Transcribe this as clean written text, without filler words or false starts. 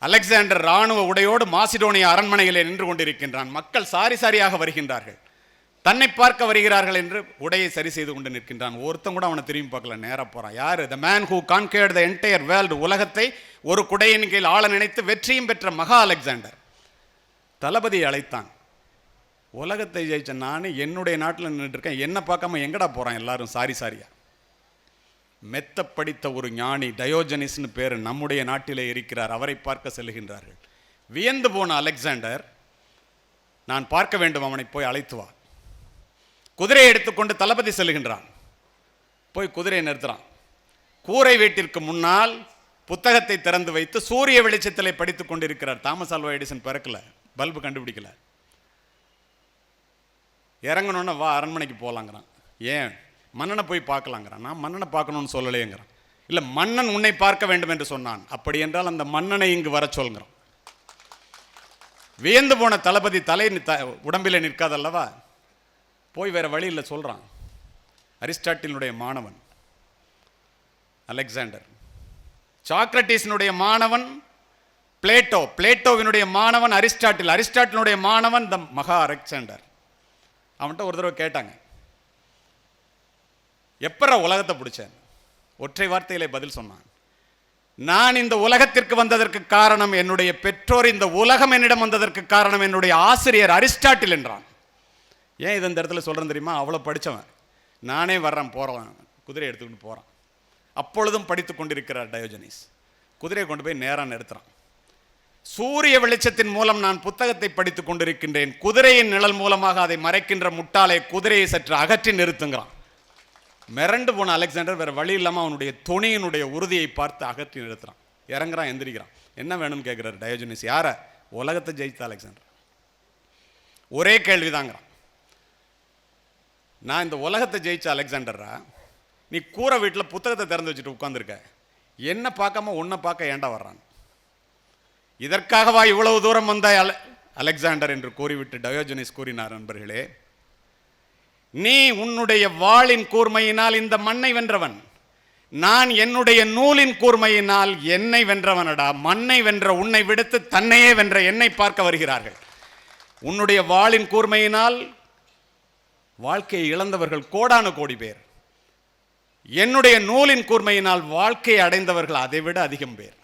Alexander இராணுவ உடையோடு Macedonia அரண்மனையிலே நின்று கொண்டிருக்கின்றான். மக்கள் சாரி சாரியாக வருகின்றார்கள், தன்னை பார்க்க வருகிறார்கள் என்று உடையை சரி செய்து கொண்டு நிற்கின்றான். ஒருத்தன் கூட அவனை திரும்பி பார்க்கல, நேராக போகிறான். யார்? The man who conquered the entire world. உலகத்தை ஒரு குடையின் கீழ் ஆள நினைத்து வெற்றியும் பெற்ற மகா அலெக்சாண்டர் தளபதியை அழைத்தான். உலகத்தை ஜெயிச்ச நான் என்னுடைய நாட்டில் நின்றுட்டு இருக்கேன், என்ன பார்க்காம எங்கடா போகிறான் எல்லாரும் சாரி சாரியா? மெத்த படித்த ஒரு ஞானி டயோஜனிஸ்னு பேர் நம்முடைய நாட்டிலே இருக்கிறார். அவரை பார்க்க செல்கின்றார்கள். வியந்து போன அலெக்சாண்டர், நான் பார்க்க வேண்டும், அவனை போய் அழைத்து வா. குதிரையை எடுத்துக்கொண்டு தளபதி செல்கின்றான். போய் குதிரையை நிறுத்துறான். கூரை வீட்டிற்கு முன்னால் புத்தகத்தை திறந்து வைத்து சூரிய வெளிச்சத்திலே படித்துக் கொண்டிருக்கிறார். தாமஸ் ஆல்வா எடிசன் பிறக்கல, பல்பு கண்டுபிடிக்கல. இறங்கணுன்னு வா அரண்மனைக்கு போகலாங்கிறான். ஏன்? மன்னனை போய் பார்க்கலாங்கிறான். நான் மன்னனை பார்க்கணும்னு சொல்லலையேங்கிறான். இல்லை, மன்னன் உன்னை பார்க்க வேண்டும் என்று சொன்னான். அப்படி என்றால் அந்த மன்னனை இங்கு வர சொல்கிறான். வியந்து போன தளபதி தலை உடம்பிலே நிற்காதல்லவா, போய் வேற வழி இல்லை சொல்கிறான். அரிஸ்டாட்டிலுடைய மாணவன் அலெக்சாண்டர், சாக்ரட்டிஸினுடைய மாணவன் பிளேட்டோ, பிளேட்டோவினுடைய மாணவன் அரிஸ்டாட்டில், அரிஸ்டாட்டிலுடைய மாணவன் த மகா அலெக்சாண்டர். அவன்கிட்ட ஒரு தடவை கேட்டாங்க, எப்பற உலகத்தை பிடிச்சேன்? ஒற்றை வார்த்தையிலே பதில் சொன்னான், நான் இந்த உலகத்திற்கு வந்ததற்கு காரணம் என்னுடைய பெற்றோர், இந்த உலகம் என்னிடம் வந்ததற்கு காரணம் என்னுடைய ஆசிரியர் அரிஸ்டாட்டில் என்றான். ஏன் இது இந்த இடத்துல சொல்கிறேன் தெரியுமா? அவ்வளோ படித்தவன். நானே வர்றேன், போகிறேன், குதிரை எடுத்துக்கிட்டு போகிறான். அப்பொழுதும் படித்து கொண்டிருக்கிறார் டயோஜனிஸ். குதிரையை கொண்டு போய் நேராக நிறுத்துறான். சூரிய வெளிச்சத்தின் மூலம் நான் புத்தகத்தை படித்துக் கொண்டிருக்கின்றேன், குதிரையின் நிழல் மூலமாக அதை மறைக்கின்ற முட்டாளை குதிரையை சற்று அகற்றி நிறுத்துங்கிறான். மிரண்டு போன அலெக்சாண்டர் வேற வழி இல்லாமல் அவனுடைய துணியினுடைய உறுதியை பார்த்து அகற்றி நிறுத்துறான். இறங்குறான், எந்திரிக்கிறான். என்ன வேணும்னு கேட்குறாரு டயோஜனிஸ். யார? உலகத்தை ஜெயித்த அலெக்சாண்டர். ஒரே கேள்விதாங்கிறான், நான் இந்த உலகத்தை ஜெயிச்ச அலெக்சாண்டரா, நீ கூரை வீட்டில் புத்தகத்தை திறந்து வச்சுட்டு உட்காந்துருக்க, என்ன பார்க்காம உன்னை பார்க்க ஏண்டா வர்றான்? இதற்காகவா இவ்வளவு தூரம் வந்த அலெக்சாண்டர் என்று கூறிவிட்டு டயோஜனிஸ் கூறினார், நண்பர்களே, நீ உன்னுடைய வாளின் கூர்மையினால் இந்த மண்ணை வென்றவன், நான் என்னுடைய நூலின் கூர்மையினால் என்னை வென்றவனடா. மண்ணை வென்ற உன்னை விடுத்து தன்னையே வென்ற என்னை பார்க்க வருகிறார்கள். உன்னுடைய வாளின் கூர்மையினால் வாழ்க்கையை இழந்தவர்கள் கோடானு கோடி பேர், என்னுடைய நூலின் கூர்மையினால் வாழ்க்கையை அடைந்தவர்கள் அதைவிட அதிகம் பேர்.